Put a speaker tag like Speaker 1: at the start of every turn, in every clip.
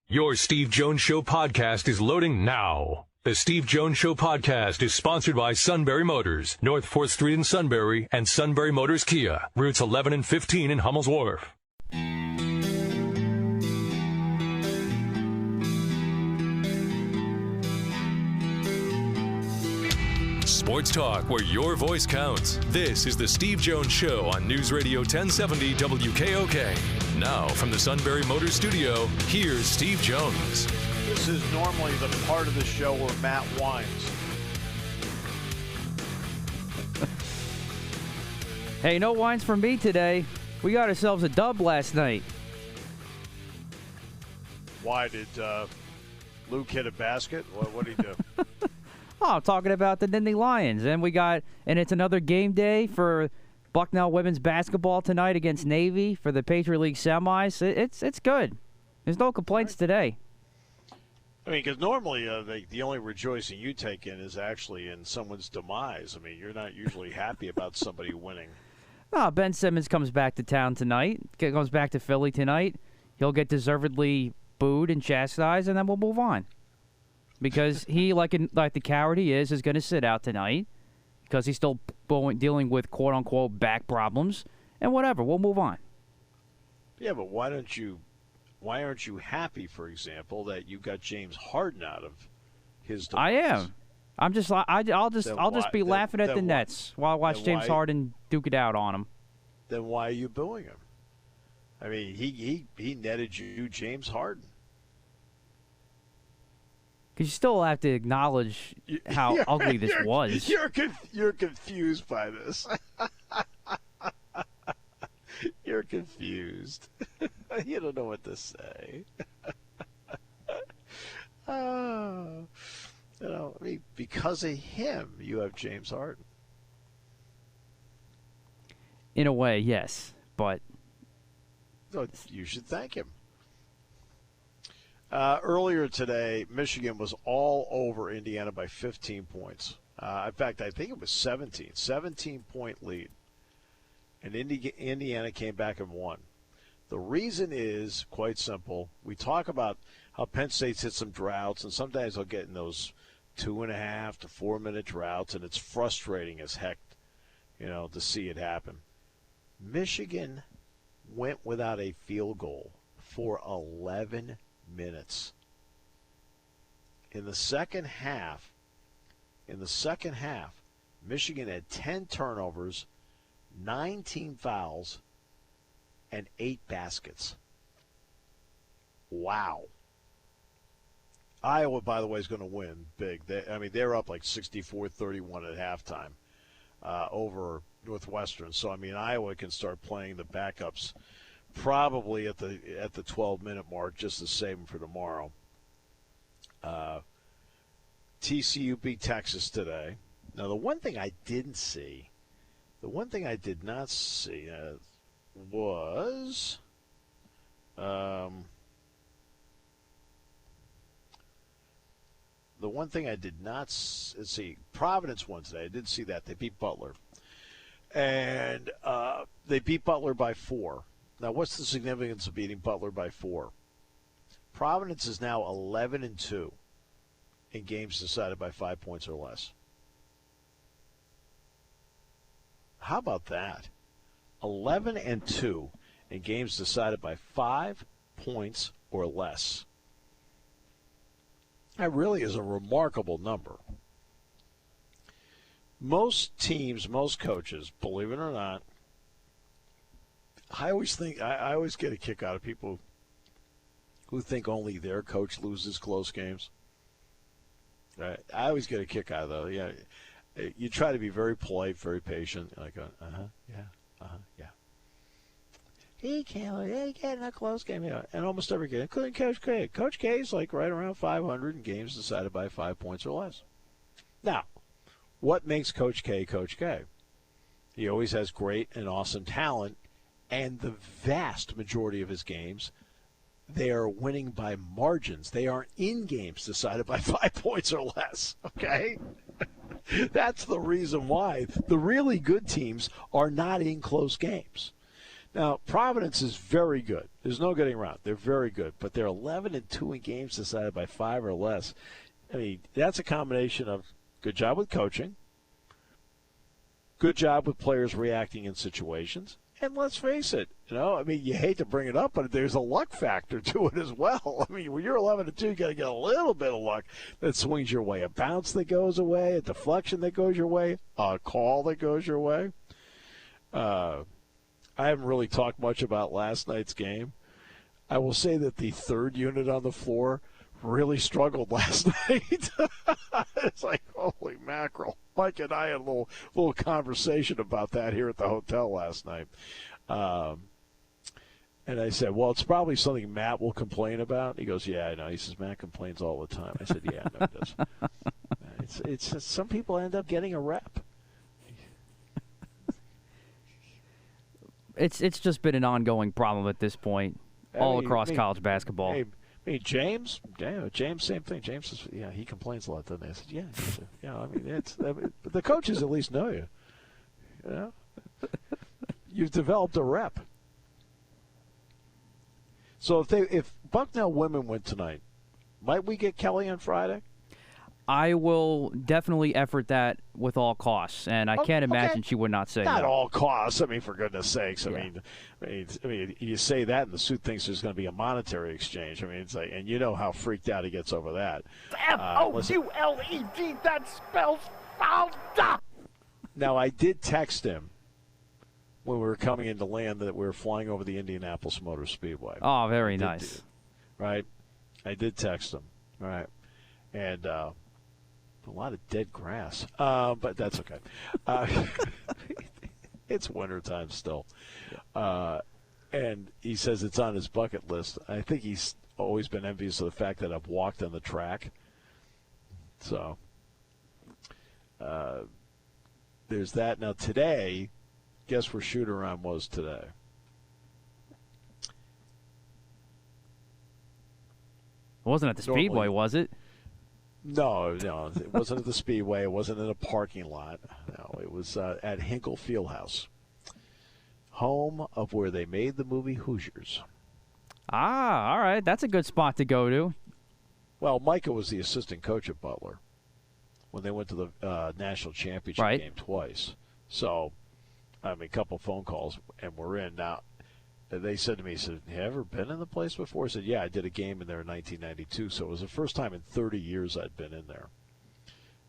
Speaker 1: Your Steve Jones Show podcast is loading now. The Steve Jones Show podcast is sponsored by Sunbury Motors, North 4th Street in Sunbury, and Sunbury Motors Kia, routes 11 and 15 in Hummel's Wharf. Sports talk where your voice counts. This is the Steve Jones Show on News Radio 1070 WKOK. Now, from the Sunbury Motors Studio, here's Steve Jones.
Speaker 2: This is normally the part of the show where Matt whines.
Speaker 3: Hey, no whines from me today. We got ourselves a dub last night.
Speaker 2: Why did Luke hit a basket? What did he do?
Speaker 3: Oh, I'm talking about the Indy Lions. And it's another game day for Bucknell women's basketball tonight against Navy for the Patriot League semis. It's good. There's no complaints today.
Speaker 2: I mean, because normally the only rejoicing you take in is actually in someone's demise. I mean, you're not usually happy about somebody winning.
Speaker 3: No, Ben Simmons comes back to town tonight. Comes back to Philly tonight. He'll get deservedly booed and chastised, and then we'll move on. Because he, like the coward he is going to sit out tonight because he's still dealing with quote-unquote back problems. And whatever, we'll move on.
Speaker 2: Yeah, but why aren't you happy, for example, that you got James Harden out of his demise?
Speaker 3: I am. I'm just I'll just be laughing at the Nets while I watch James Harden duke it out on him.
Speaker 2: Then why are you booing him? I mean, he netted you James Harden.
Speaker 3: Because you still have to acknowledge how ugly this was.
Speaker 2: You're confused by this. You're confused. You don't know what to say. I mean, because of him, you have James Harden.
Speaker 3: In a way, yes, but
Speaker 2: so you should thank him. Earlier today, Michigan was all over Indiana by 15 points. In fact, I think it was 17. 17-point lead. And Indiana came back and won. The reason is quite simple. We talk about how Penn State's hit some droughts, and sometimes they'll get in those 2.5 to 4 minute droughts, and it's frustrating as heck, to see it happen. Michigan went without a field goal for 11 minutes. In the second half, Michigan had 10 turnovers, 9 team fouls, and 8 baskets. Wow. Iowa, by the way, is going to win big. They're up like 64-31 at halftime over Northwestern. So, Iowa can start playing the backups probably at the 12-minute mark just to save them for tomorrow. TCU beat Texas today. Now, the one thing I did not see was Providence won today. I did see that. They beat Butler. And they beat Butler by 4. Now, what's the significance of beating Butler by 4? Providence is now 11-2 in games decided by 5 points or less. How about that? 11-2 in games decided by 5 points or less. That really is a remarkable number. Most teams, most coaches, believe it or not, I always get a kick out of people who think only their coach loses close games. Right? I always get a kick out of those. Yeah, you try to be very polite, very patient. Like, yeah. He can't get in a close game. Yeah, and almost every game, including Coach K. Coach K is like right around 500 in games decided by 5 points or less. Now, what makes Coach K Coach K? He always has great and awesome talent. And the vast majority of his games, they are winning by margins. They aren't in games decided by 5 points or less, okay? That's the reason why the really good teams are not in close games. Now, Providence is very good. There's no getting around. They're very good, but they're 11-2 in games decided by 5 or less. I mean, that's a combination of good job with coaching, good job with players reacting in situations, and let's face it, I mean, you hate to bring it up, but there's a luck factor to it as well. I mean, when you're 11-2, you got to get a little bit of luck that swings your way. A bounce that goes away, a deflection that goes your way, a call that goes your way. I haven't really talked much about last night's game. I will say that the third unit on the floor really struggled last night. It's like, holy mackerel. Mike and I had a little conversation about that here at the hotel last night. And I said, well, it's probably something Matt will complain about. He goes, yeah, I know. He says, Matt complains all the time. I said, yeah, I know he does. It's just, some people end up getting a rep.
Speaker 3: It's just been an ongoing problem at this point, across college basketball.
Speaker 2: Hey, James, same thing. James says, yeah, he complains a lot, doesn't he? I said, yeah, I mean, but the coaches at least know you. You've developed a rep. So if Bucknell women win tonight, might we get Kelly on Friday?
Speaker 3: I will definitely effort that with all costs, and I can't imagine she would not say
Speaker 2: not
Speaker 3: no.
Speaker 2: all costs. I mean, for goodness sakes. I mean, you say that, and the suit thinks there's going to be a monetary exchange. I mean, it's like, and you know how freaked out he gets over that.
Speaker 4: FOULED. That spells fouled.
Speaker 2: Now, I did text him when we were coming into land that we were flying over the Indianapolis Motor Speedway.
Speaker 3: Oh, very nice.
Speaker 2: Right? I did text him. All right. And a lot of dead grass. But that's okay. It's wintertime still. And he says it's on his bucket list. I think he's always been envious of the fact that I've walked on the track. So there's that. Now today, guess where shoot-around was today?
Speaker 3: It wasn't at the Speedway, was it?
Speaker 2: No, it wasn't at the Speedway. It wasn't in a parking lot. No, it was at Hinkle Fieldhouse, home of where they made the movie Hoosiers.
Speaker 3: Ah, all right. That's a good spot to go to.
Speaker 2: Well, Micah was the assistant coach at Butler when they went to the national championship game twice. So, I mean, a couple phone calls, and we're in. Now, they said to me, have you ever been in the place before? I said, yeah, I did a game in there in 1992, so it was the first time in 30 years I'd been in there.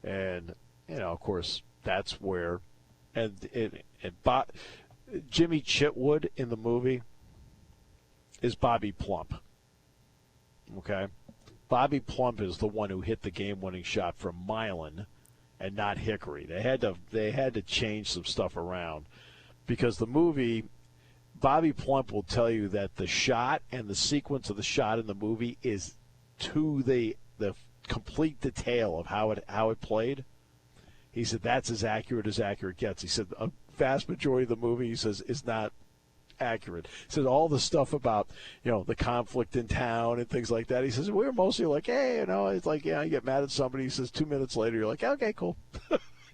Speaker 2: And, of course, that's where Jimmy Chitwood in the movie is Bobby Plump. Okay? Bobby Plump is the one who hit the game-winning shot from Milan and not Hickory. They had to change some stuff around because the movie, Bobby Plump will tell you that the shot and the sequence of the shot in the movie is to the complete detail of how it played. He said that's as accurate gets. He said a vast majority of the movie, he says, is not accurate. He said all the stuff about, the conflict in town and things like that. He says, we were mostly like, hey, it's like, you get mad at somebody. He says 2 minutes later, you're like, okay, cool.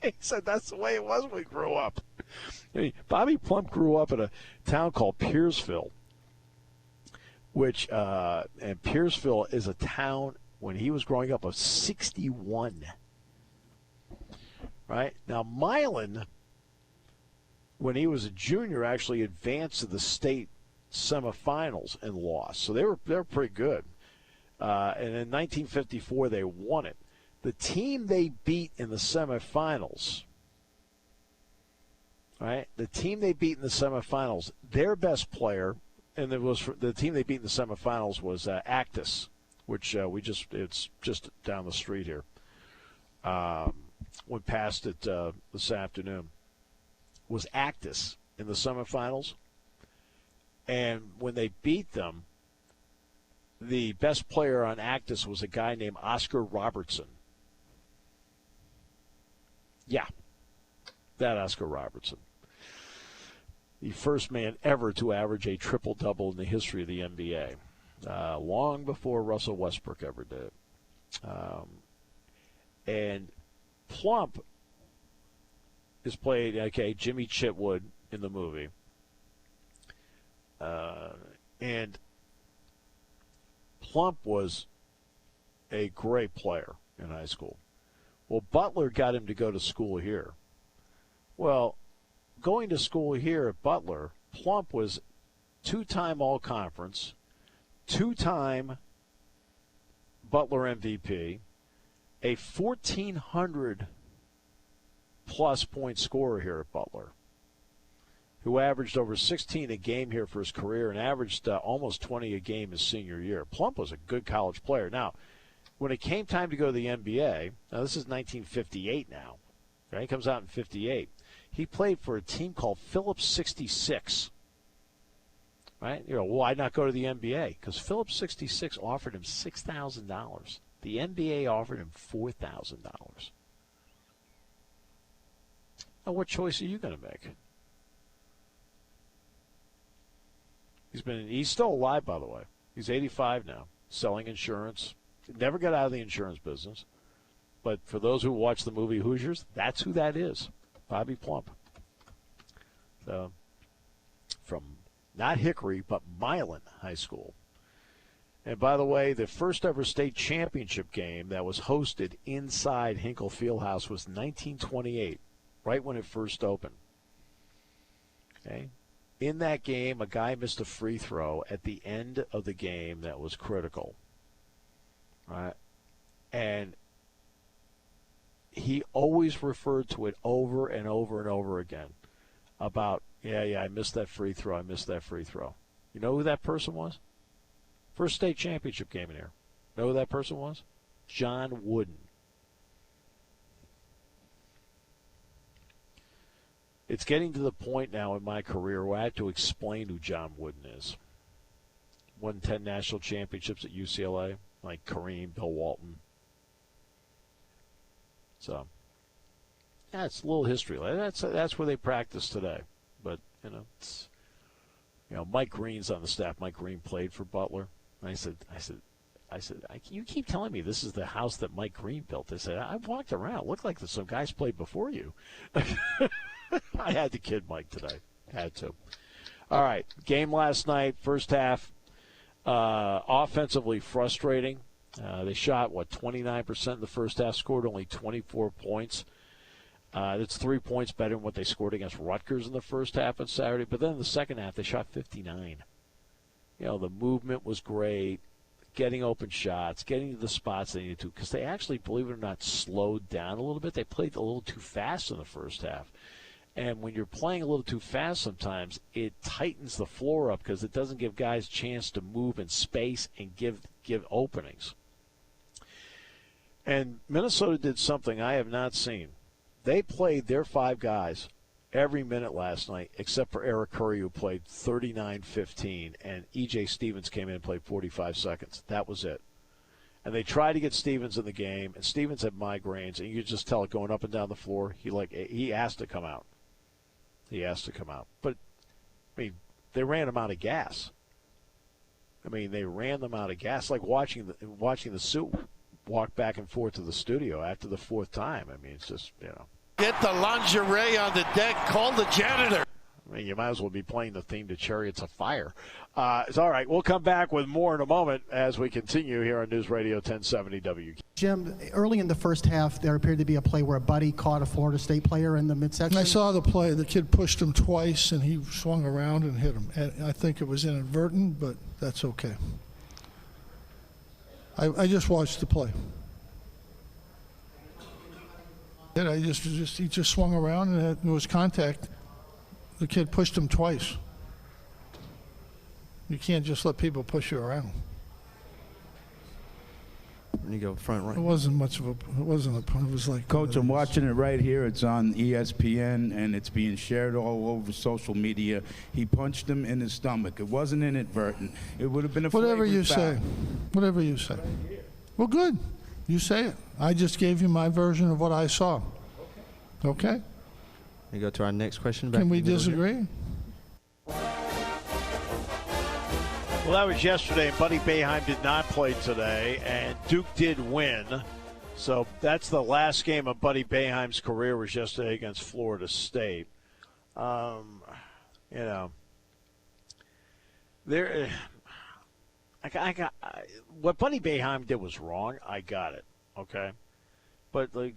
Speaker 2: He said that's the way it was when we grew up. I mean, Bobby Plump grew up in a town called Pierceville, and Pierceville is a town, when he was growing up, of 61. Right? Now, Milan, when he was a junior, actually advanced to the state semifinals and lost. So they were pretty good. And in 1954, they won it. The team they beat in the semifinals, right? The team they beat in the semifinals, their best player, and the team they beat in the semifinals was Actus, which it's just down the street here. Went past it this afternoon. Was Actus in the semifinals, and when they beat them, the best player on Actus was a guy named Oscar Robertson. Yeah, that Oscar Robertson. The first man ever to average a triple-double in the history of the NBA, long before Russell Westbrook ever did. And Plump is played, Jimmy Chitwood in the movie. And Plump was a great player in high school. Well, Butler got him to go to school here. Well, going to school here at Butler, Plump was two-time All-Conference, two-time Butler MVP, a 1,400-plus point scorer here at Butler, who averaged over 16 a game here for his career and averaged almost 20 a game his senior year. Plump was a good college player. Now, when it came time to go to the NBA, now this is 1958 now, right? He comes out in 58. He played for a team called Phillips 66, right? Why not go to the NBA? Because Phillips 66 offered him $6,000. The NBA offered him $4,000. Now, what choice are you going to make? He's still alive, by the way. He's 85 now, selling insurance. Never got out of the insurance business. But for those who watch the movie Hoosiers, that's who that is, Bobby Plump. So, from not Hickory, but Milan High School. And by the way, the first ever state championship game that was hosted inside Hinkle Fieldhouse was 1928, right when it first opened. Okay. In that game, a guy missed a free throw at the end of the game that was critical. Right? And he always referred to it over and over and over again about, I missed that free throw, You know who that person was? First state championship game in here. Know who that person was? John Wooden. It's getting to the point now in my career where I have to explain who John Wooden is. Won 10 national championships at UCLA, like Kareem, Bill Walton. So, it's a little history. That's where they practice today. But, Mike Green's on the staff. Mike Green played for Butler. And I said, you keep telling me this is the house that Mike Green built. I said, I walked around. It looked like some guys played before you. I had to kid Mike today. Had to. All right, game last night, first half, offensively frustrating. They shot, 29% in the first half, scored only 24 points. That's 3 points better than what they scored against Rutgers in the first half on Saturday. But then in the second half, they shot 59. The movement was great, getting open shots, getting to the spots they needed to, because they actually, believe it or not, slowed down a little bit. They played a little too fast in the first half. And when you're playing a little too fast sometimes, it tightens the floor up because it doesn't give guys a chance to move in space and give openings. And Minnesota did something I have not seen. They played their 5 guys every minute last night, except for Eric Curry, who played 39-15, and E.J. Stevens came in and played 45 seconds. That was it. And they tried to get Stevens in the game, and Stevens had migraines, and you could just tell it going up and down the floor. He asked to come out. But, they ran him out of gas. They ran them out of gas, like watching the suit walk back and forth to the studio after the 4th time. It's just,
Speaker 5: Get the lingerie on the deck. Call the janitor.
Speaker 2: You might as well be playing the theme to Chariots of Fire. It's all right. We'll come back with more in a moment as we continue here on News Radio 1070 WQ.
Speaker 6: Jim, early in the first half, there appeared to be a play where a buddy caught a Florida State player in the midsection.
Speaker 7: I saw the play. The kid pushed him twice, and he swung around and hit him. And I think it was inadvertent, but that's okay. I just watched the play. And he just swung around, and it was contact. The kid pushed him twice. You can't just let people push you around.
Speaker 8: You go front right.
Speaker 7: It wasn't much of a. It was like.
Speaker 9: Coach, I'm watching it right here. It's on ESPN, and it's being shared all over social media. He punched him in his stomach. It wasn't inadvertent. It would have been a
Speaker 7: whatever you
Speaker 9: foul.
Speaker 7: say. Whatever you say. Well, good. You say it. I just gave you my version of what I saw. Okay.
Speaker 8: We go to our next question.
Speaker 7: Can we disagree?
Speaker 2: Well, that was yesterday, and Buddy Boeheim did not play today, and Duke did win. So that's the last game of Buddy Boeheim's career was yesterday against Florida State. What Bunny Boeheim did was wrong. I got it, okay? But, like,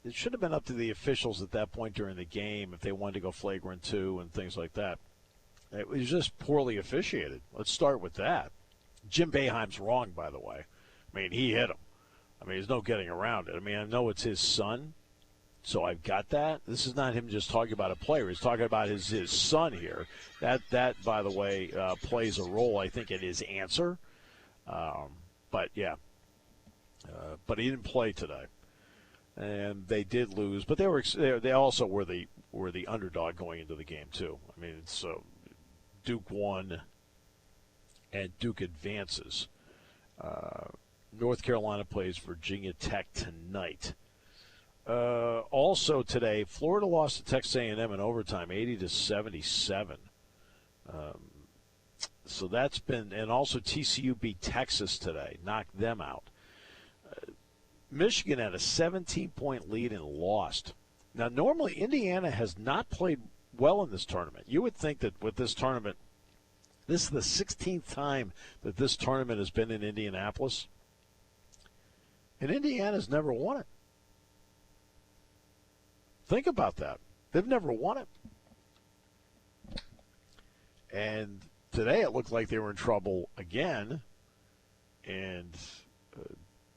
Speaker 2: it should have been up to the officials at that point during the game if they wanted to go flagrant 2 and things like that. It was just poorly officiated. Let's start with that. Jim Boeheim's wrong, by the way. I mean, he hit him. I mean, there's no getting around it. I mean, I know it's his son, so I've got that. This is not him just talking about a player. He's talking about his son here. That by the way, plays a role, I think, in his answer. But, yeah. But he didn't play today. And they did lose. But they also were the underdog going into the game, too. I mean, so Duke won, and Duke advances. North Carolina plays Virginia Tech tonight. Also today, Florida lost to Texas A&M in overtime, 80-77. So that's been, and also TCU beat Texas today, knocked them out. Michigan had a 17-point lead and lost. Now, normally Indiana has not played well in this tournament. You would think that with this tournament, this is the 16th time that this tournament has been in Indianapolis. And Indiana's never won it. Think about that. They've never won it. And today it looked like they were in trouble again. And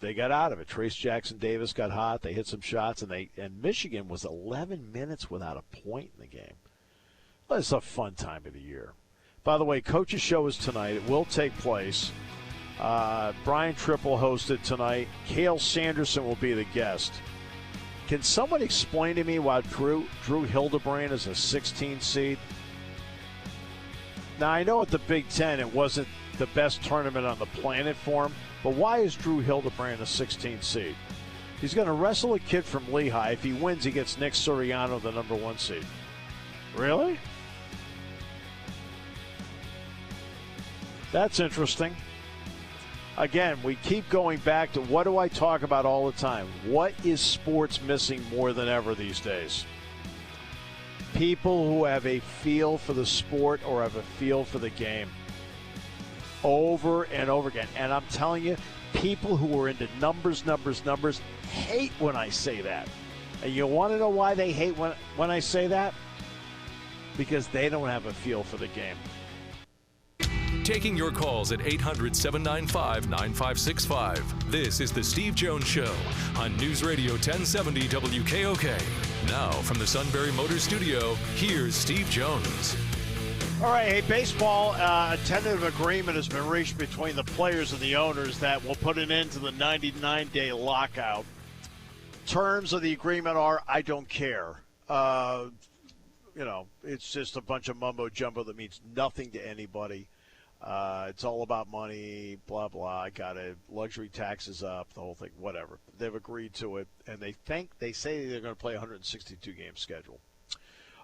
Speaker 2: they got out of it. Trace Jackson-Davis got hot. They hit some shots. And Michigan was 11 minutes without a point in the game. Well, it's a fun time of the year. By the way, Coach's Show is tonight. It will take place. Brian Triple hosted tonight. Cale Sanderson will be the guest. Can someone explain to me why Drew Hildebrand is a 16 seed? Now, I know at the Big Ten it wasn't the best tournament on the planet for him, but why is Drew Hildebrand a 16 seed? He's going to wrestle a kid from Lehigh. If he wins, he gets Nick Suriano, the number 1 seed. Really? That's interesting. Again, we keep going back to what do I talk about all the time? What is sports missing more than ever these days? People who have a feel for the sport or have a feel for the game. Over and over again. And I'm telling you, people who are into numbers hate when I say that. And you want to know why they hate when I say that? Because they don't have a feel for the game.
Speaker 1: Taking your calls at 800-795-9565. This is The Steve Jones Show on News Radio 1070 WKOK. Now from the Sunbury Motors Studio, here's Steve Jones.
Speaker 2: All right, hey, baseball, a tentative agreement has been reached between the players and the owners that will put an end to the 99-day lockout. Terms of the agreement are, I don't care. It's just a bunch of mumbo-jumbo that means nothing to anybody. It's all about money, blah, blah. I got it. Luxury taxes up, the whole thing, whatever. They've agreed to it, and they say they're going to play a 162-game schedule.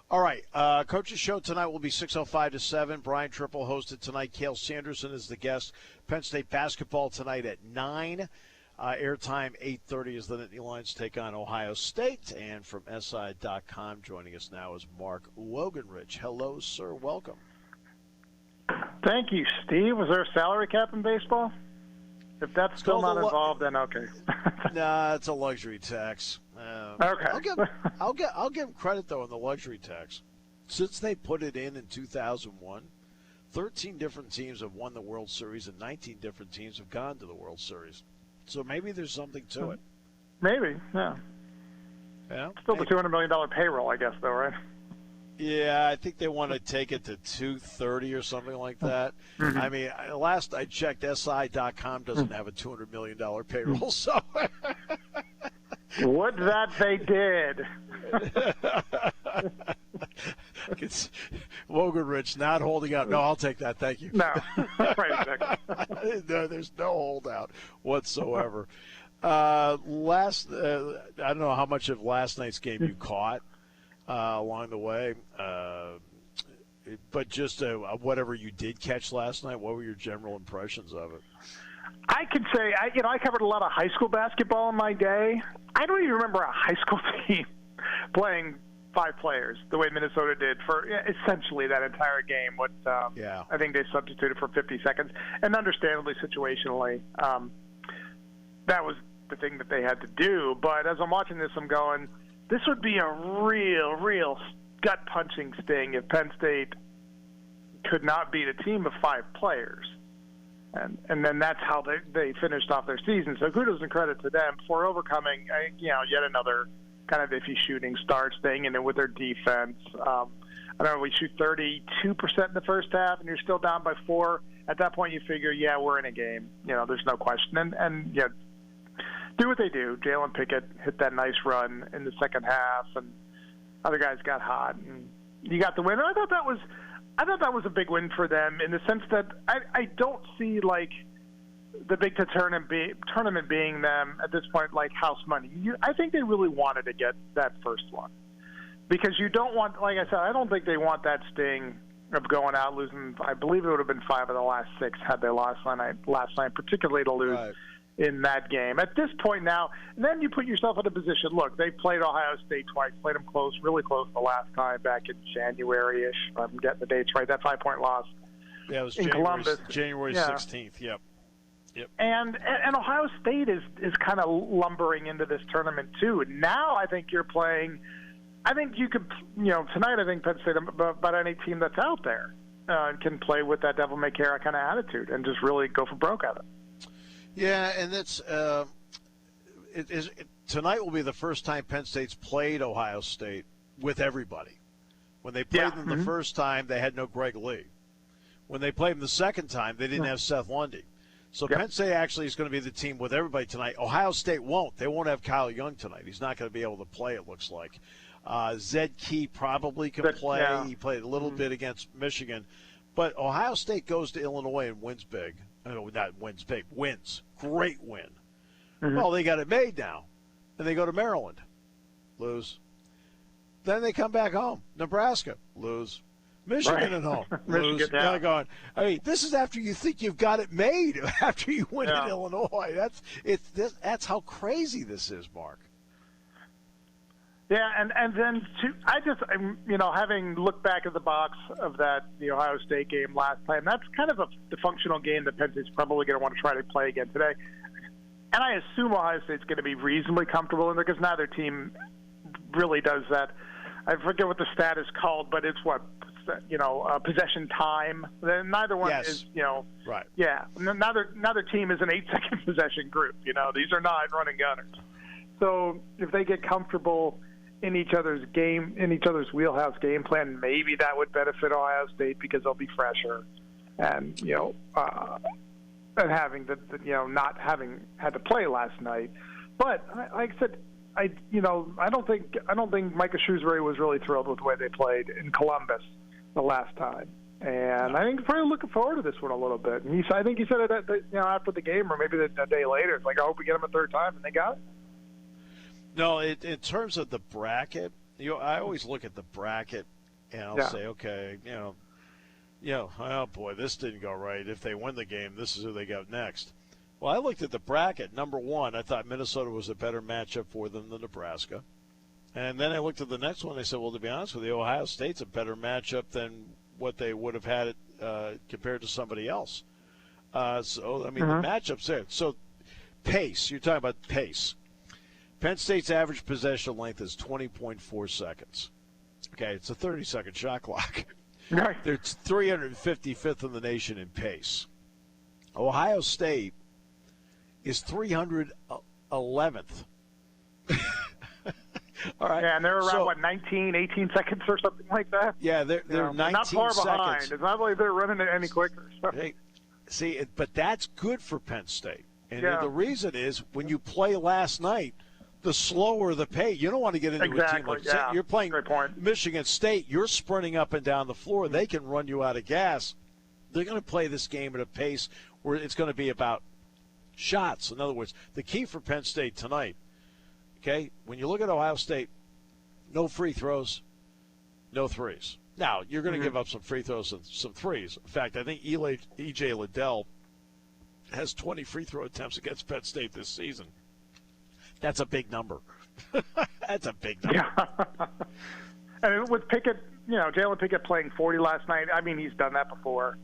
Speaker 2: All right, Coach's Show tonight will be 6:05 to 7. Brian Triple hosted tonight. Cale Sanderson is the guest. Penn State basketball tonight at 9. Airtime 8:30 as the Nittany Lions take on Ohio State. And from SI.com, joining us now is Mark Wogenrich. Hello, sir. Welcome.
Speaker 10: Thank you, Steve. Was there a salary cap in baseball? If that's still not involved, then okay.
Speaker 2: Nah, it's a luxury tax.
Speaker 10: Okay.
Speaker 2: I'll give them credit though on the luxury tax. Since they put it in 2001, 13 different teams have won the World Series and 19 different teams have gone to the World Series. So maybe there's something to it.
Speaker 10: Maybe, yeah.
Speaker 2: Yeah.
Speaker 10: Still the $200 million payroll, I guess, though, right?
Speaker 2: Yeah, I think they want to take it to 230 or something like that.
Speaker 10: Mm-hmm.
Speaker 2: I mean, last I checked, SI.com doesn't have a $200 million payroll, so.
Speaker 10: Would that they did.
Speaker 2: It's Wogenrich not holding out. No, I'll take that. Thank you.
Speaker 10: No. Right, exactly.
Speaker 2: No, there's no holdout whatsoever. I don't know how much of last night's game you caught. Along the way, but just whatever you did catch last night, what were your general impressions of it?
Speaker 10: I could say, I covered a lot of high school basketball in my day. I don't even remember a high school team playing 5 players the way Minnesota did for essentially that entire game. I think they substituted for 50 seconds, and understandably, situationally, that was the thing that they had to do. But as I'm watching this, I'm going, this would be a real gut-punching sting if Penn State could not beat a team of 5 players. And then that's how they finished off their season. So kudos and credit to them for overcoming, yet another kind of iffy shooting start, staying in it with their defense. I don't know, we shoot 32% in the first half, and you're still down by 4. At that point, you figure, we're in a game. There's no question. And do what they do. Jalen Pickett hit that nice run in the second half, and other guys got hot, and you got the win. I thought that was a big win for them in the sense that I don't see like the Big Ten tournament being them at this point like house money. I think they really wanted to get that first one because you don't want, like I said, I don't think they want that sting of going out losing. I believe it would have been 5 of the last 6 had they lost last night, particularly to lose. Right. In that game. At this point now, then you put yourself in a position, look, they played Ohio State twice, played them close, really close the last time back in January-ish, if I'm getting the dates right, that 5-point loss
Speaker 2: it was
Speaker 10: in Columbus.
Speaker 2: January 16th, yep.
Speaker 10: And Ohio State is kind of lumbering into this tournament too. Now I think you're playing, I think you could, tonight I think Penn State, about any team that's out there can play with that devil may care kind of attitude and just really go for broke at it.
Speaker 2: Yeah, and that's tonight will be the first time Penn State's played Ohio State with everybody. When they played them the first time, they had no Greg Lee. When they played them the second time, they didn't have Seth Lundy. So Penn State actually is going to be the team with everybody tonight. Ohio State won't. They won't have Kyle Young tonight. He's not going to be able to play, it looks like. Zed Key probably can play. Yeah. He played a little bit against Michigan. But Ohio State goes to Illinois and wins big. No, not wins big. Wins. Great win. Well, they got it made now. And they go to Maryland. Lose. Then they come back home. Nebraska. Lose. Michigan at home. Lose. Going. I mean, this is after you think you've got it made. After you win in Illinois. That's how crazy this is, Mark.
Speaker 10: Yeah, and then having looked back at the box of the Ohio State game last time, that's kind of the functional game that Penn State's probably going to want to try to play again today. And I assume Ohio State's going to be reasonably comfortable in there because neither team really does that. I forget what the stat is called, but it's possession time. Neither one is,
Speaker 2: right.
Speaker 10: Yeah, neither team is an 8-second possession group. These are not running gunners. So if they get comfortable in each other's wheelhouse game plan, maybe that would benefit Ohio State because they'll be fresher, and and having not having had to play last night. But like I said, I don't think Micah Shrewsbury was really thrilled with the way they played in Columbus the last time, and I think he's probably looking forward to this one a little bit. And I think he said it after the game or maybe a day later. It's like, I hope we get him a third time, and they got it.
Speaker 2: No, in terms of the bracket, I always look at the bracket and I'll say, okay, oh boy, this didn't go right. If they win the game, this is who they got next. Well, I looked at the bracket. Number one, I thought Minnesota was a better matchup for them than Nebraska. And then I looked at the next one. I said, well, to be honest with you, Ohio State's a better matchup than what they would have had compared to somebody else. The matchup's there. So pace, you're talking about pace. Penn State's average possession length is 20.4 seconds. Okay, it's a 30-second shot clock.
Speaker 10: Right.
Speaker 2: They're 355th in the nation in pace. Ohio State is 311th. All right.
Speaker 10: Yeah, and they're around, 19, 18 seconds or something like that?
Speaker 2: Yeah, they're 19
Speaker 10: not far
Speaker 2: seconds.
Speaker 10: behind. It's not like they're running it any quicker.
Speaker 2: But that's good for Penn State. And the reason is when you play last night, the slower the pace. You don't want to get into a team like that. You're playing Michigan State. You're sprinting up and down the floor. They can run you out of gas. They're going to play this game at a pace where it's going to be about shots. In other words, the key for Penn State tonight, okay, when you look at Ohio State, no free throws, no threes. Now, you're going to give up some free throws and some threes. In fact, I think E.J. Liddell has 20 free throw attempts against Penn State this season. That's a big number. That's a big number.
Speaker 10: And with Pickett, Jalen Pickett playing 40 last night, I mean, he's done that before.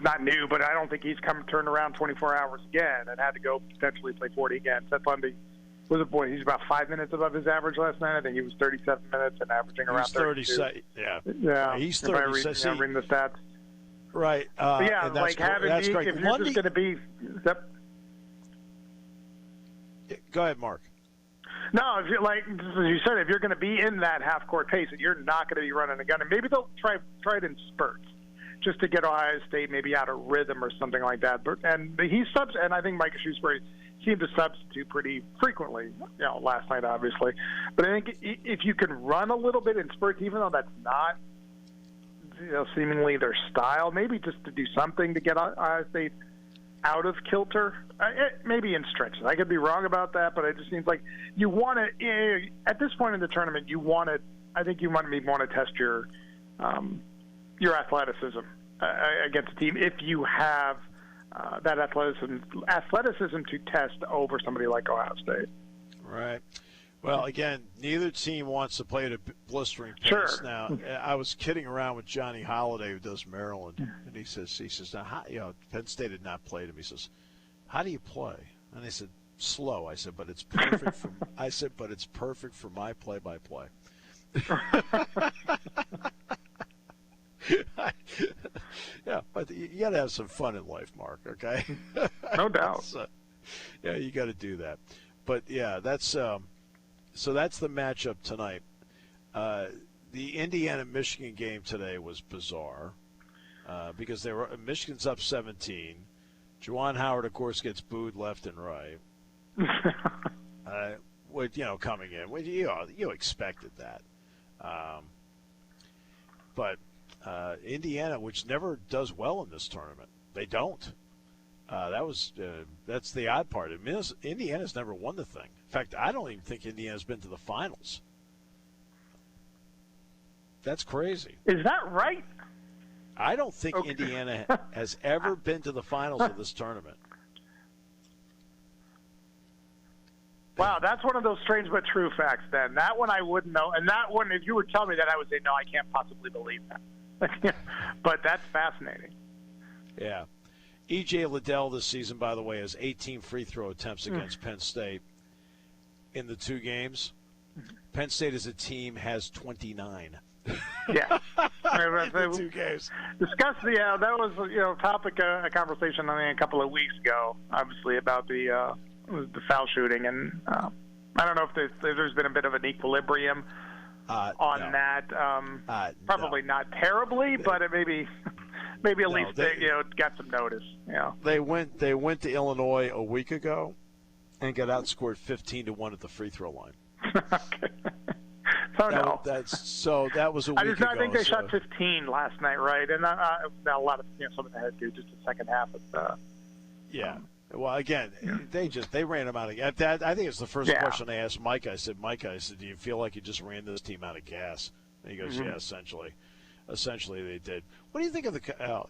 Speaker 10: Not new, but I don't think he's turned around 24 hours again and had to go potentially play 40 again. Seth Lundy he's about 5 minutes above his average last night. I think he was 37 minutes and averaging around 32.
Speaker 2: Yeah, he's 36.
Speaker 10: Bring the stats.
Speaker 2: Right.
Speaker 10: Yeah,
Speaker 2: and that's
Speaker 10: that's great. If you're just going to be.
Speaker 2: Go ahead, Mark.
Speaker 10: No, if you're as you said, if you're going to be in that half-court pace, and you're not going to be running a gun, and maybe they'll try it in spurts, just to get Ohio State maybe out of rhythm or something like that. And I think Micah Shrewsbury seemed to substitute pretty frequently. Last night obviously, but I think if you can run a little bit in spurts, even though that's not seemingly their style, maybe just to do something to get Ohio State out of kilter, maybe in stretches. I could be wrong about that, but it just seems like you want to, at this point in the tournament, I think you want to test your athleticism against a team if you have that athleticism to test over somebody like Ohio State.
Speaker 2: Right. Well, again, neither team wants to play at a blistering pace.
Speaker 10: Sure.
Speaker 2: Now, I was kidding around with Johnny Holiday, who does Maryland, and he says, now, Penn State had not played him. He says, how do you play? And I said, slow. I said, but it's perfect for my play-by-play. Yeah, but you got to have some fun in life, Mark. Okay.
Speaker 10: No doubt.
Speaker 2: Yeah, you got to do that. But yeah, that's. So that's the matchup tonight. The Indiana-Michigan game today was bizarre because Michigan's up 17. Juwan Howard, of course, gets booed left and right. Coming in, you expected that. But Indiana, which never does well in this tournament, they don't. That's the odd part. Indiana's never won the thing. In fact, I don't even think Indiana's been to the finals. That's crazy.
Speaker 10: Is that right?
Speaker 2: I don't think Indiana has ever been to the finals of this tournament.
Speaker 10: Wow, that's one of those strange but true facts then. That one I wouldn't know. And that one, if you were telling me that, I would say, no, I can't possibly believe that. But that's fascinating.
Speaker 2: Yeah. E.J. Liddell this season, by the way, has 18 free throw attempts against Penn State in the two games. Penn State as a team has 29.
Speaker 10: Yeah.
Speaker 2: In the two games.
Speaker 10: That was topic of conversation a couple of weeks ago, obviously, about the foul shooting. And I don't know if there's been a bit of an equilibrium on that. Probably not terribly, but it maybe at least they got some notice.
Speaker 2: They went to Illinois a week ago and got outscored 15-1 at the free throw line.
Speaker 10: Okay.
Speaker 2: That was a week ago.
Speaker 10: I think they shot 15 last night, right? And a lot of some of that had to do just the second half of
Speaker 2: yeah. Well, again, they ran them out of gas. I think it's the first question I asked Mike. I said, do you feel like you just ran this team out of gas? And he goes, yeah, essentially. Essentially, they did. What do you think of the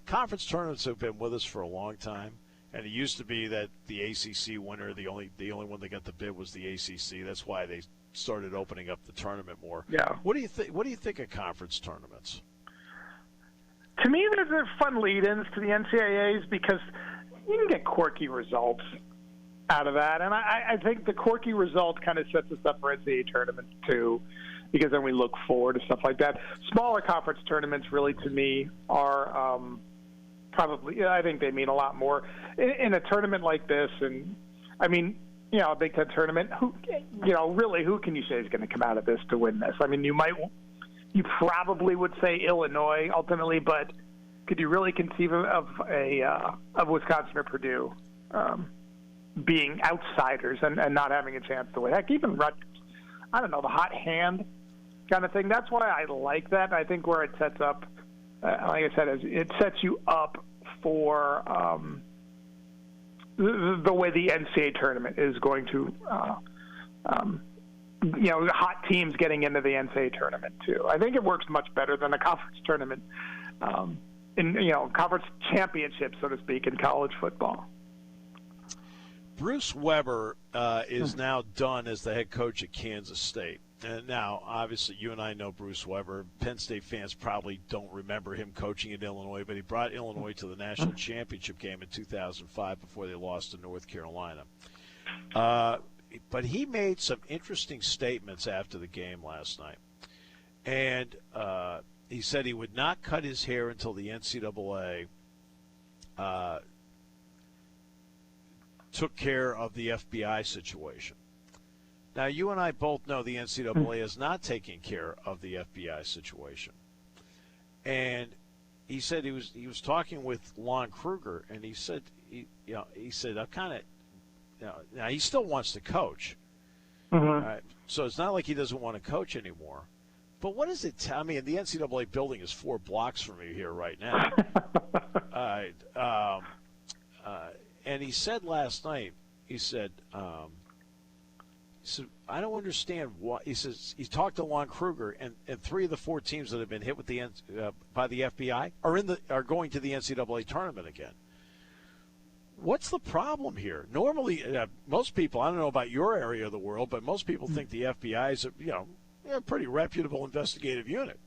Speaker 2: conference tournaments? Have been with us for a long time, and it used to be that the ACC winner, the only one that got the bid was the ACC. That's why they started opening up the tournament more.
Speaker 10: Yeah.
Speaker 2: What do you think? What do you think of conference tournaments?
Speaker 10: To me, they're fun lead-ins to the NCAAs because you can get quirky results out of that, and I think the quirky result kind of sets us up for NCAA tournaments too, because then we look forward to stuff like that. Smaller conference tournaments, really, to me, are probably, I think they mean a lot more in a tournament like this. And I mean, a Big Ten tournament, who can you say is going to come out of this to win this? I mean, you probably would say Illinois ultimately, but could you really conceive of Wisconsin or Purdue being outsiders and not having a chance to win? Heck, even Rutgers, I don't know, the hot hand kind of thing. That's why I like that. I think where it sets up, like I said, it sets you up for the way the NCAA tournament is going to, hot teams getting into the NCAA tournament too. I think it works much better than a conference tournament, conference championship, so to speak, in college football.
Speaker 2: Bruce Weber is now done as the head coach at Kansas State. And now, obviously, you and I know Bruce Weber. Penn State fans probably don't remember him coaching at Illinois, but he brought Illinois to the national championship game in 2005 before they lost to North Carolina. But he made some interesting statements after the game last night. And he said he would not cut his hair until the NCAA took care of the FBI situation. Now, you and I both know the NCAA is not taking care of the FBI situation. And he said he was talking with Lon Kruger, and he said, I'm kind of, now he still wants to coach. Right? So it's not like he doesn't want to coach anymore. But what does it tell? I mean, the NCAA building is 4 blocks from you here right now. And he said last night, he said, I don't understand why. He says he talked to Lon Kruger, and 3 of the 4 teams that have been hit with by the FBI are going to the NCAA tournament again. What's the problem here? Normally, most people, I don't know about your area of the world, but most people think the FBI is a pretty reputable investigative unit.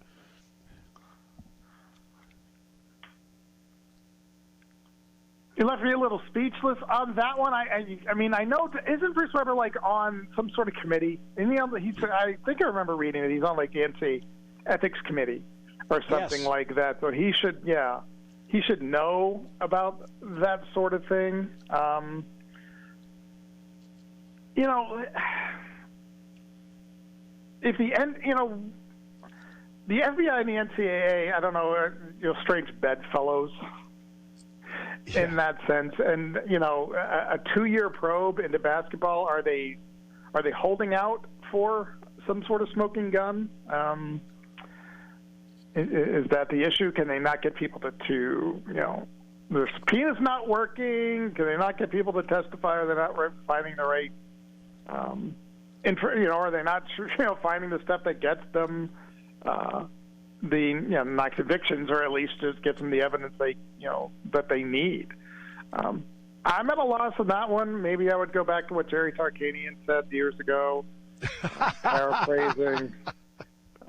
Speaker 10: You left me a little speechless on that one. I mean, I know, isn't Bruce Weber like on some sort of committee? I think I remember reading that he's on like the NCAA ethics committee or something like that. So he should know about that sort of thing. If the FBI and the NCAA, I don't know, strange bedfellows. In that sense, and a 2-year probe into basketball, are they holding out for some sort of smoking gun? Is that the issue? Can they not get people to their subpoena's not working? Can they not get people to testify? Are they not finding the right are they not finding the stuff that gets them not convictions, or at least just gets them the evidence that they need. I'm at a loss on that one. Maybe I would go back to what Jerry Tarkanian said years ago, paraphrasing.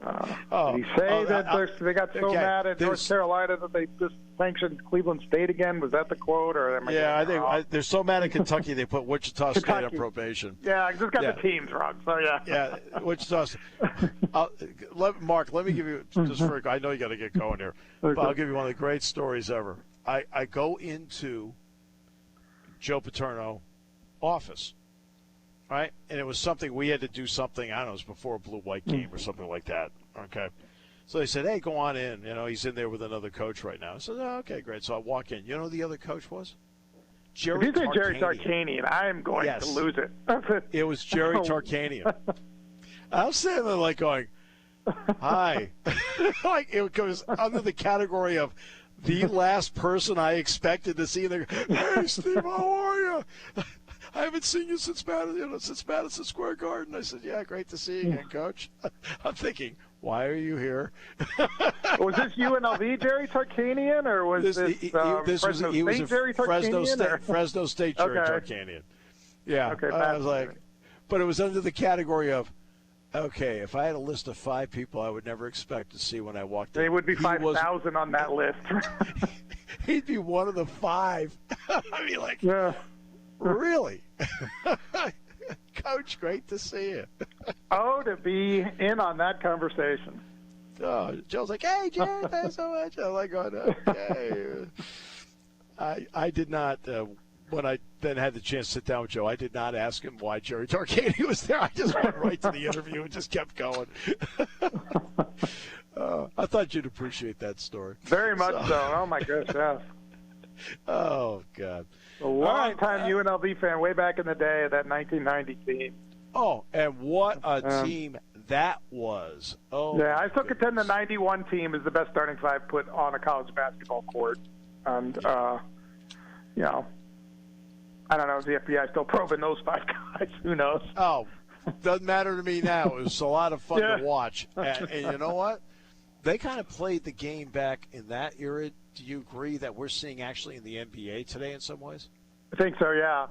Speaker 10: Did he say that they got so mad at North Carolina that they just sanctioned Cleveland State again? Was that the quote? Or
Speaker 2: I think they're so mad at Kentucky they put Wichita State on probation.
Speaker 10: Yeah, I just got the teams wrong. So
Speaker 2: yeah, Wichita State. Mark, let me give you I know you got to get going here, but I'll give you one of the great stories ever. I go into Joe Paterno office. Right? And it was something we had to do something, I don't know, it was before a blue-white game or something like that. Okay. So they said, hey, go on in. He's in there with another coach right now. I said, oh, okay, great. So I walk in. You know who the other coach was? Jerry Tarkanian.
Speaker 10: Jerry Tarkanian, I am going to lose it.
Speaker 2: It was Jerry Tarkanian. I was sitting there like going, hi. Like it goes under the category of the last person I expected to see. And they go, hey, Steve, how are you? I haven't seen you since Madison Square Garden. I said, yeah, great to see you again, Coach. I'm thinking, why are you here?
Speaker 10: Was this UNLV Jerry Tarkanian, or was this Fresno State Jerry Tarkanian?
Speaker 2: Fresno State Jerry Tarkanian. Yeah. Okay, I was like, but it was under the category of, okay, if I had a list of 5 people I would never expect to see when I walked in.
Speaker 10: They would be 5,000 on that list.
Speaker 2: He'd be one of the 5. I'd be like, yeah. Really? Coach, great to see you.
Speaker 10: To be in on that conversation.
Speaker 2: Oh, Joe's like, hey, Jerry, thanks so much. I'm like, okay. I did not, when I then had the chance to sit down with Joe, I did not ask him why Jerry Tarkanian was there. I just went right to the interview and just kept going. I thought you'd appreciate that story.
Speaker 10: Very much so. Oh, my gosh, yeah.
Speaker 2: Oh, God.
Speaker 10: A long-time UNLV fan way back in the day of that 1990 team.
Speaker 2: Oh, and what a team that was. Oh,
Speaker 10: yeah, I still contend the 91 team is the best starting 5 put on a college basketball court. And, I don't know, is the FBI still probing those 5 guys? Who knows?
Speaker 2: Oh, doesn't matter to me now. It was a lot of fun to watch. And you know what? They kind of played the game back in that era. Do you agree that we're seeing actually in the NBA today in some ways?
Speaker 10: I think so, yeah.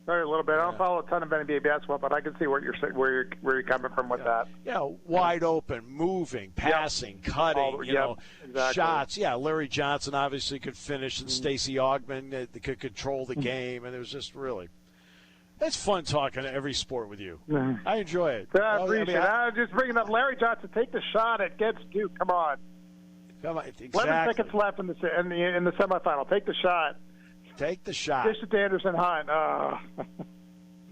Speaker 10: Sorry, a little bit. I don't follow a ton of NBA basketball, but I can see where you're coming from with that.
Speaker 2: Yeah, wide open, moving, passing, cutting,
Speaker 10: exactly.
Speaker 2: shots. Yeah, Larry Johnson obviously could finish, and Stacey Augmon could control the game, and it was just really. It's fun talking to every sport with you. I enjoy it.
Speaker 10: I appreciate it. I'm just bringing up Larry Johnson. Take the shot against Duke. Come on.
Speaker 2: Exactly.
Speaker 10: 11 seconds left in the semifinal. Take the shot.
Speaker 2: Take the shot.
Speaker 10: Dish it to Anderson Hunt.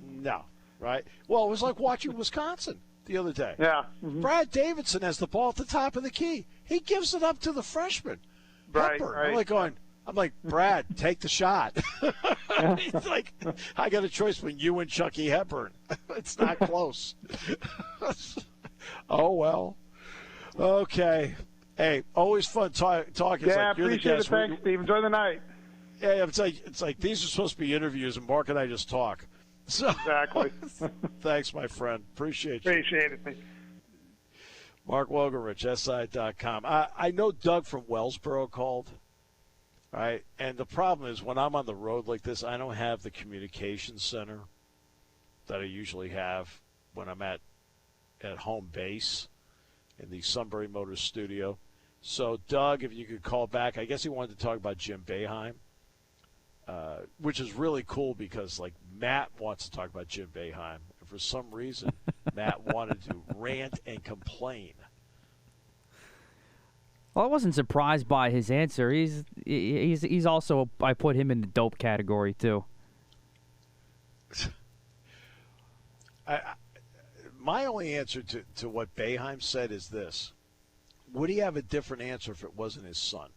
Speaker 2: No, right? Well, it was like watching Wisconsin the other day.
Speaker 10: Yeah.
Speaker 2: Brad Davidson has the ball at the top of the key. He gives it up to the freshman.
Speaker 10: Right.
Speaker 2: Hepburn. I'm like, Brad, take the shot. He's like, I got a choice between you and Chucky Hepburn. It's not close. Oh, well. Okay. Hey, always fun talking.
Speaker 10: Yeah,
Speaker 2: like, you're
Speaker 10: appreciate
Speaker 2: the guest.
Speaker 10: it. Thanks, Steve. Enjoy the night.
Speaker 2: Yeah, it's like these are supposed to be interviews, and Mark and I just talk. So,
Speaker 10: exactly.
Speaker 2: Thanks, my friend. Appreciate you.
Speaker 10: Appreciate it.
Speaker 2: Mark Wogenrich, SI.com. I know Doug from Wellsboro called. Right, and the problem is when I'm on the road like this, I don't have the communications center that I usually have when I'm at home base in the Sunbury Motors studio. So, Doug, if you could call back, I guess he wanted to talk about Jim Boeheim, which is really cool because, like, Matt wants to talk about Jim Boeheim. And for some reason, Matt wanted to rant and complain.
Speaker 3: Well, I wasn't surprised by his answer. He's also, I put him in the dope category too.
Speaker 2: My only answer to what Boeheim said is this: would he have a different answer if it wasn't his son?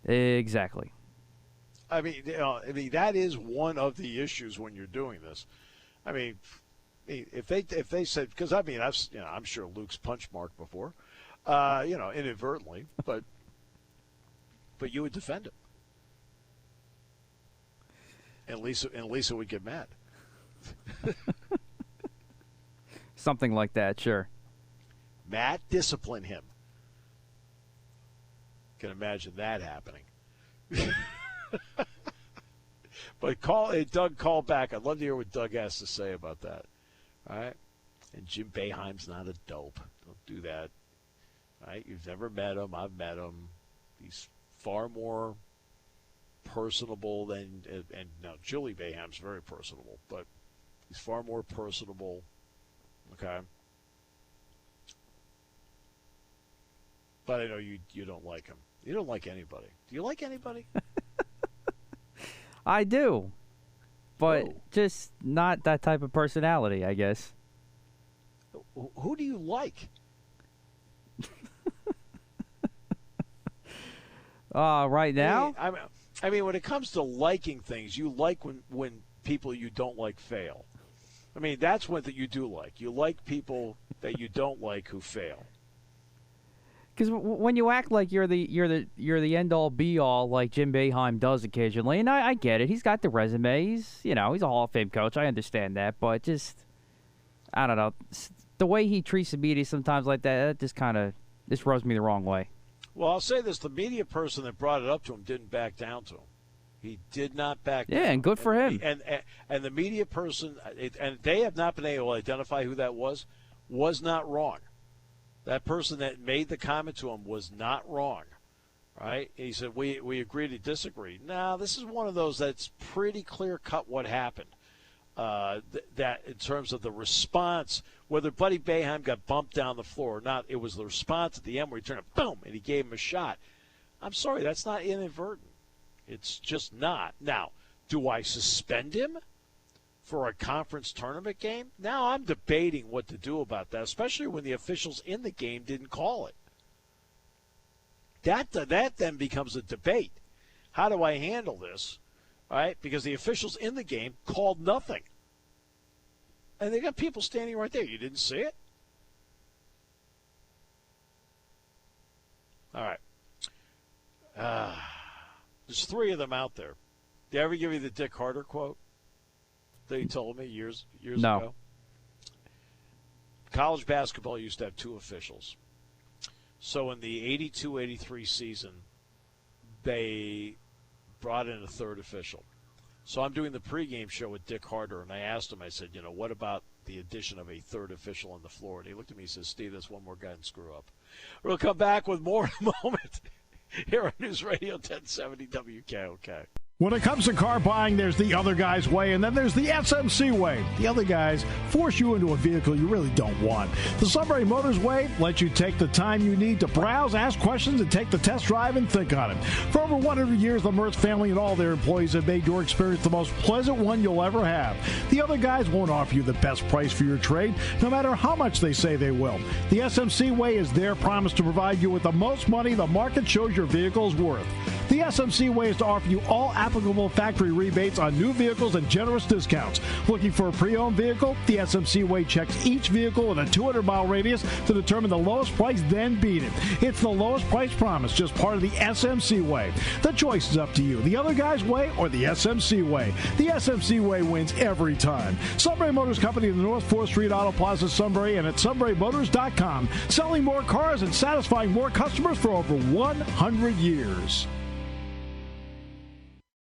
Speaker 3: Exactly.
Speaker 2: I mean, that is one of the issues when you're doing this. I mean, if they said, because I'm sure Luke's punched Mark before. Inadvertently, but you would defend him. And Lisa would get mad.
Speaker 3: Something like that, sure.
Speaker 2: Matt, discipline him. Can imagine that happening. But Doug, call back. I'd love to hear what Doug has to say about that. All right? And Jim Boeheim's not a dope. Don't do that. Right? You've never met him. I've met him. He's far more personable than, and now Julie Boeheim's very personable, but he's far more personable. Okay. But I know you don't like him. You don't like anybody. Do you like anybody?
Speaker 3: I do, but
Speaker 2: Whoa.
Speaker 3: just not that type of personality, I guess.
Speaker 2: Who do you like?
Speaker 3: Right now?
Speaker 2: I mean, when it comes to liking things, you like when people you don't like fail. I mean, that's one that you do like. You like people that you don't like who fail.
Speaker 3: Because when you act like you're the end all be all like Jim Boeheim does occasionally, and I get it. He's got the resume. He's a Hall of Fame coach. I understand that, but just I don't know, the way he treats the media sometimes like that just rubs me the wrong way.
Speaker 2: Well, I'll say this: the media person that brought it up to him didn't back down to him. He did not back down.
Speaker 3: Yeah, and good for him.
Speaker 2: And the media person, and they have not been able to identify who that was not wrong. That person that made the comment to him was not wrong, right? He said, we agree to disagree. Now, this is one of those that's pretty clear-cut what happened. That in terms of the response, whether Buddy Boeheim got bumped down the floor or not, it was the response at the end where he turned it, boom, and he gave him a shot. I'm sorry, that's not inadvertent. It's just not. Now, do I suspend him for a conference tournament game? Now I'm debating what to do about that, especially when the officials in the game didn't call it. That then becomes a debate. How do I handle this? All right, because the officials in the game called nothing. And they got people standing right there. You didn't see it? All right. There's three of them out there. Did I ever give you the Dick Harder quote that he told me years ago? College basketball used to have two officials. So in the 82-83 season, they brought in a third official. So I'm doing the pregame show with Dick Harder, and I asked him, I said, what about the addition of a third official on the floor? And he looked at me and said, Steve, that's one more guy and screw up. We'll come back with more in a moment here on News Radio 1070 WKOK.
Speaker 11: When it comes to car buying, there's the other guy's way, and then there's the SMC way. The other guys force you into a vehicle you really don't want. The Sunbury Motors way lets you take the time you need to browse, ask questions, and take the test drive and think on it. For over 100 years, the Mertz family and all their employees have made your experience the most pleasant one you'll ever have. The other guys won't offer you the best price for your trade, no matter how much they say they will. The SMC way is their promise to provide you with the most money the market shows your vehicle is worth. The SMC way is to offer you all applicable factory rebates on new vehicles and generous discounts. Looking for a pre-owned vehicle? The SMC way checks each vehicle in a 200-mile radius to determine the lowest price, then beat it. It's the lowest price promise, just part of the SMC way. The choice is up to you, the other guy's way or the SMC way. The SMC way wins every time. Sunbury Motors Company in the North 4th Street Auto Plaza, Sunbury, and at sunburymotors.com. Selling more cars and satisfying more customers for over 100 years.